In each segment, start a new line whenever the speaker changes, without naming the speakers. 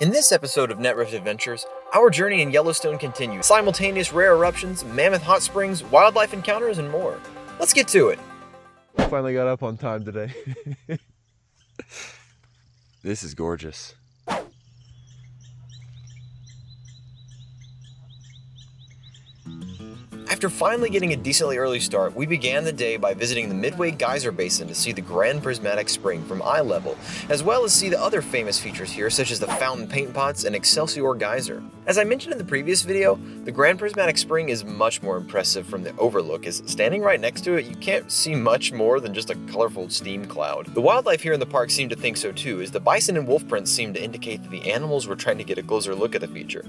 In this episode of NetRift Adventures, our journey in Yellowstone continues. Simultaneous rare eruptions, Mammoth Hot Springs, wildlife encounters, and more. Let's get to it.
Finally got up on time today. This is gorgeous.
After finally getting a decently early start, we began the day by visiting the Midway Geyser Basin to see the Grand Prismatic Spring from eye level, as well as see the other famous features here such as the fountain paint pots and Excelsior Geyser. As I mentioned in the previous video, the Grand Prismatic Spring is much more impressive from the overlook, as standing right next to it you can't see much more than just a colorful steam cloud. The wildlife here in the park seemed to think so too, as the bison and wolf prints seemed to indicate that the animals were trying to get a closer look at the feature.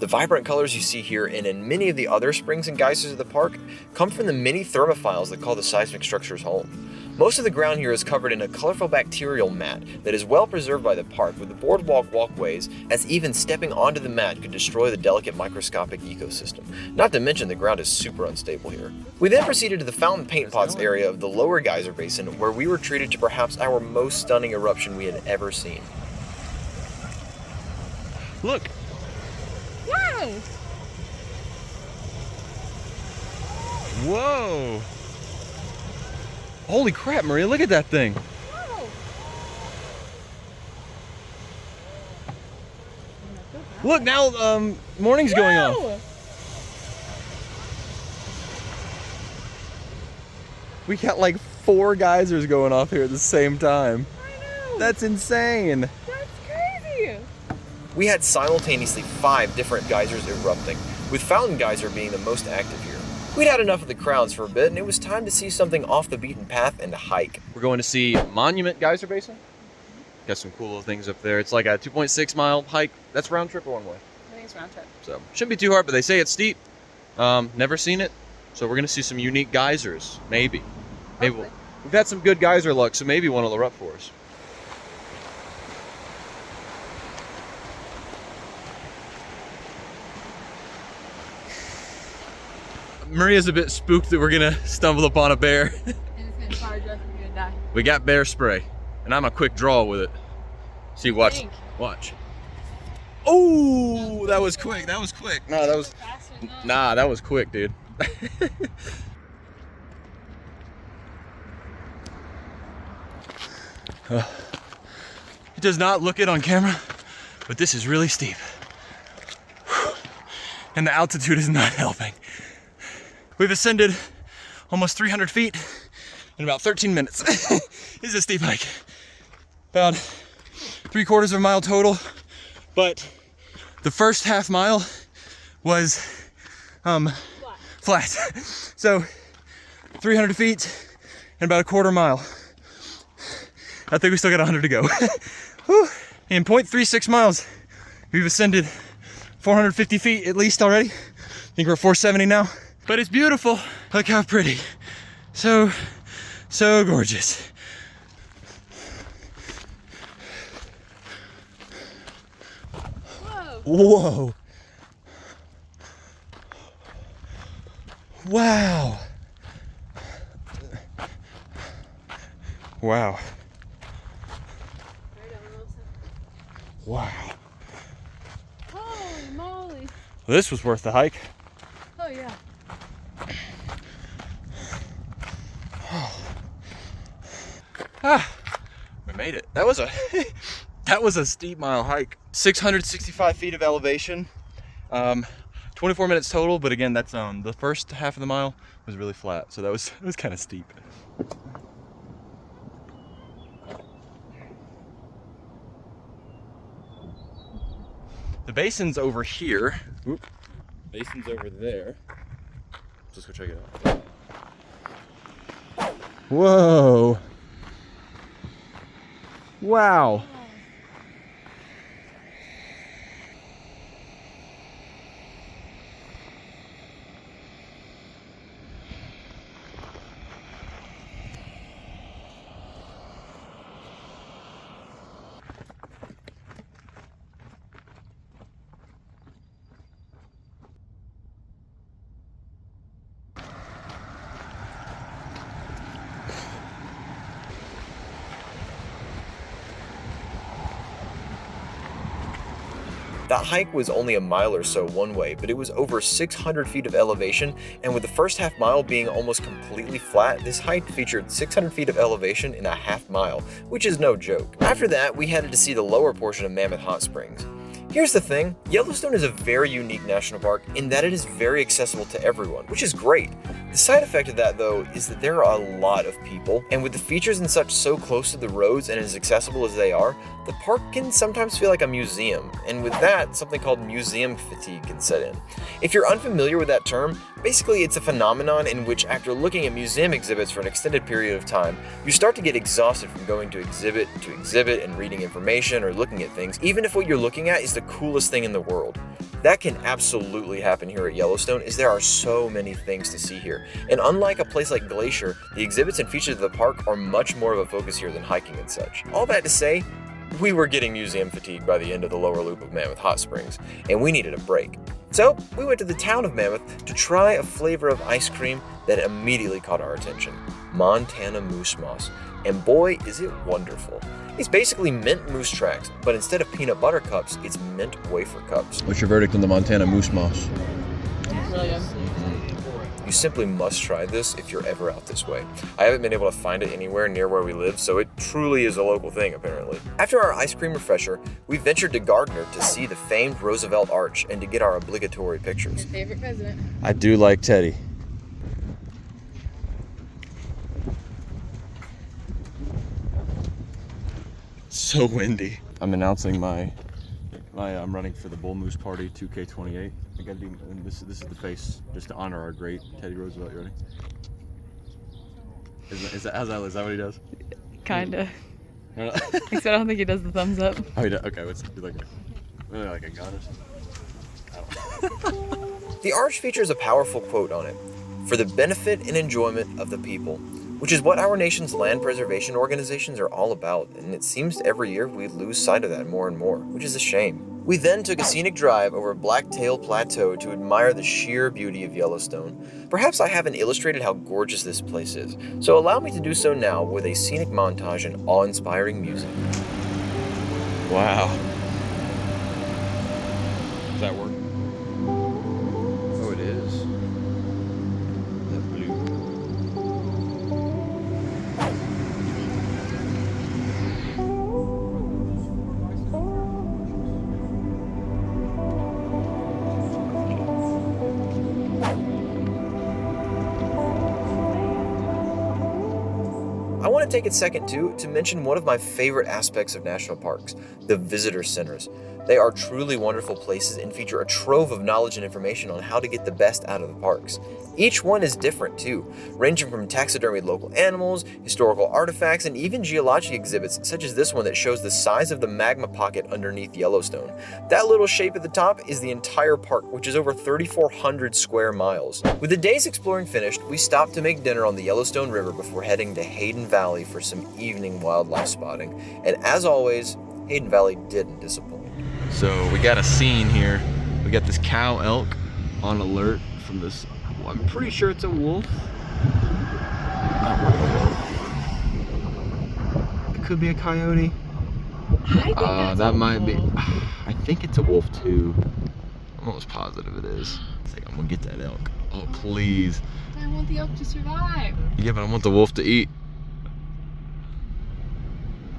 The vibrant colors you see here and in many of the other springs and geysers of the park come from the many thermophiles that call the seismic structures home. Most of the ground here is covered in a colorful bacterial mat that is well preserved by the park with the boardwalk walkways, as even stepping onto the mat could destroy the delicate microscopic ecosystem. Not to mention the ground is super unstable here. We then proceeded to the fountain paint pots area of the lower geyser basin, where we were treated to perhaps our most stunning eruption we had ever seen.
Look!
Wow!
Whoa! Holy crap, Maria, look at that thing!
Wow.
Look, now morning's going off. We got like 4 geysers going off here at the same time.
I know!
That's insane!
That's crazy!
We had simultaneously 5 different geysers erupting, with Fountain Geyser being the most active here. We'd had enough of the crowds for a bit, and it was time to see something off the beaten path and to hike.
We're going to see Monument Geyser Basin. Got some cool little things up there. It's like a 2.6 mile hike. That's round trip or one way?
I think it's round trip.
So, shouldn't be too hard, but they say it's steep. Never seen it. So we're going to see some unique geysers. Maybe.
Hopefully.
We've had some good geyser luck, so maybe one will erupt for us. Maria's a bit spooked that we're gonna stumble upon a bear.
And it's gonna charge us and we're gonna die.
We got bear spray, and I'm a quick draw with it. See, watch.
Think.
Watch. Oh, that was quick. That was quick. No, that was.
Faster than that.
Nah, that was quick, dude. It does not look it on camera, but this is really steep. And the altitude is not helping. We've ascended almost 300 feet in about 13 minutes. This is a steep hike. About 3/4 of a mile total, but the first half mile was flat. So 300 feet and about 1/4 mile. I think we still got 100 to go. Whew. In 0.36 miles, we've ascended 450 feet at least already. I think we're at 470 now. But it's beautiful. Look how pretty. So gorgeous.
Whoa!
Whoa. Wow. Wow. Wow.
Holy moly!
This was worth the hike.
Oh yeah.
We made it. That was a that was a steep mile hike. 665 feet of elevation. 24 minutes total, but again, that's the first half of the mile was really flat, so it was kind of steep. The basin's over here. Oop. Basin's over there. Let's go check it out. Whoa. Wow.
That hike was only a mile or so one way, but it was over 600 feet of elevation, and with the first half mile being almost completely flat, this hike featured 600 feet of elevation in a half mile, which is no joke. After that, we headed to see the lower portion of Mammoth Hot Springs. Here's the thing, Yellowstone is a very unique national park in that it is very accessible to everyone, which is great. The side effect of that though is that there are a lot of people, and with the features and such so close to the roads and as accessible as they are, the park can sometimes feel like a museum, and with that, something called museum fatigue can set in. If you're unfamiliar with that term, basically it's a phenomenon in which after looking at museum exhibits for an extended period of time, you start to get exhausted from going to exhibit and reading information or looking at things, even if what you're looking at is the coolest thing in the world. That can absolutely happen here at Yellowstone, as there are so many things to see here. And unlike a place like Glacier, the exhibits and features of the park are much more of a focus here than hiking and such. All that to say, we were getting museum fatigue by the end of the lower loop of Mammoth Hot Springs, and we needed a break. So we went to the town of Mammoth to try a flavor of ice cream that immediately caught our attention: Montana Moose Moss. And boy, is it wonderful. It's basically mint moose tracks, but instead of peanut butter cups, it's mint wafer cups.
What's your verdict on the Montana Moose Moss?
Really good.
You simply must try this if you're ever out this way. I haven't been able to find it anywhere near where we live, so it truly is a local thing apparently. After our ice cream refresher, we ventured to Gardner to see the famed Roosevelt Arch and to get our obligatory pictures.
Your favorite president?
I do like Teddy. So windy. I'm announcing I'm running for the Bull Moose Party 2K28. I gotta do, and this is the face just to honor our great Teddy Roosevelt. You ready? Is that what he does?
Kinda. Except I don't think he does the thumbs up.
Oh, he does. Okay, let's do like a gun or something.
The arch features a powerful quote on it: "For the benefit and enjoyment of the people," which is what our nation's land preservation organizations are all about, and it seems every year we lose sight of that more and more, which is a shame. We then took a scenic drive over Blacktail Plateau to admire the sheer beauty of Yellowstone. Perhaps I haven't illustrated how gorgeous this place is, so allow me to do so now with a scenic montage and awe-inspiring music.
Wow. Does that work? Oh, it is. That blue.
I want to take a second too to mention one of my favorite aspects of national parks: the visitor centers. They are truly wonderful places and feature a trove of knowledge and information on how to get the best out of the parks. Each one is different too, ranging from taxidermied local animals, historical artifacts, and even geologic exhibits such as this one that shows the size of the magma pocket underneath Yellowstone. That little shape at the top is the entire park, which is over 3,400 square miles. With the day's exploring finished, we stopped to make dinner on the Yellowstone River before heading to Hayden Valley for some evening wildlife spotting. And as always, Hayden Valley didn't disappoint.
So we got a scene here. We got this cow elk on alert from this. Well, I'm pretty sure it's a wolf. It could be a coyote. That might be. I think it's a wolf too. I'm almost positive it is. It's like, I'm gonna get that elk. Oh please.
I want the elk to survive.
Yeah, but I want the wolf to eat.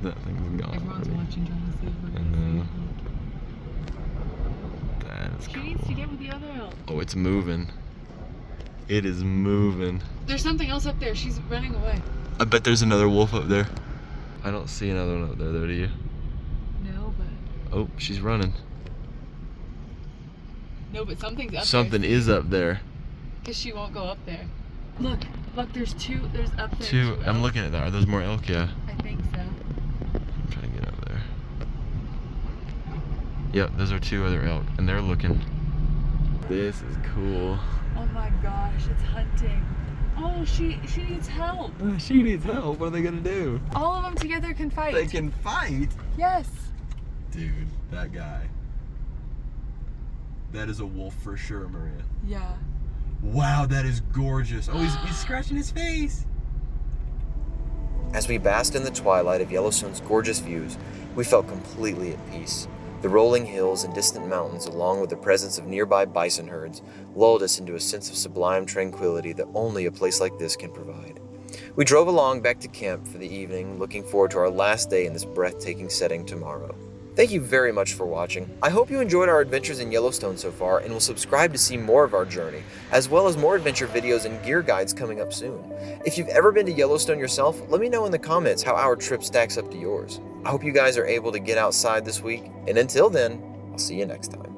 That thing's gone.
Everyone's
already.
watching, trying to see if we're
I
gonna
know.
see. She needs to get with the other elk.
Oh, it's moving. It is moving.
There's something else up there. She's running away.
I bet there's another wolf up there. I don't see another one up there though, do you?
No, but.
Oh, she's running.
No, but something's up
Something is up there.
Because she won't go up there. Look, there's two. There's up there.
Two. I'm
elk.
looking at that. Are those more elk? Yeah.
I think so.
I'm trying to get up there. Yep, those are two other elk, and they're looking. This is cool.
Oh my gosh, it's hunting. Oh, she needs help.
She needs help. What are they gonna do?
All of them together can fight.
They can fight.
Yes.
Dude, that guy. That is a wolf for sure, Maria.
Yeah.
Wow, that is gorgeous. Oh, he's scratching his face.
As we basked in the twilight of Yellowstone's gorgeous views, we felt completely at peace. The rolling hills and distant mountains, along with the presence of nearby bison herds, lulled us into a sense of sublime tranquility that only a place like this can provide. We drove along back to camp for the evening, looking forward to our last day in this breathtaking setting tomorrow. Thank you very much for watching. I hope you enjoyed our adventures in Yellowstone so far and will subscribe to see more of our journey, as well as more adventure videos and gear guides coming up soon. If you've ever been to Yellowstone yourself, let me know in the comments how our trip stacks up to yours. I hope you guys are able to get outside this week, and until then, I'll see you next time.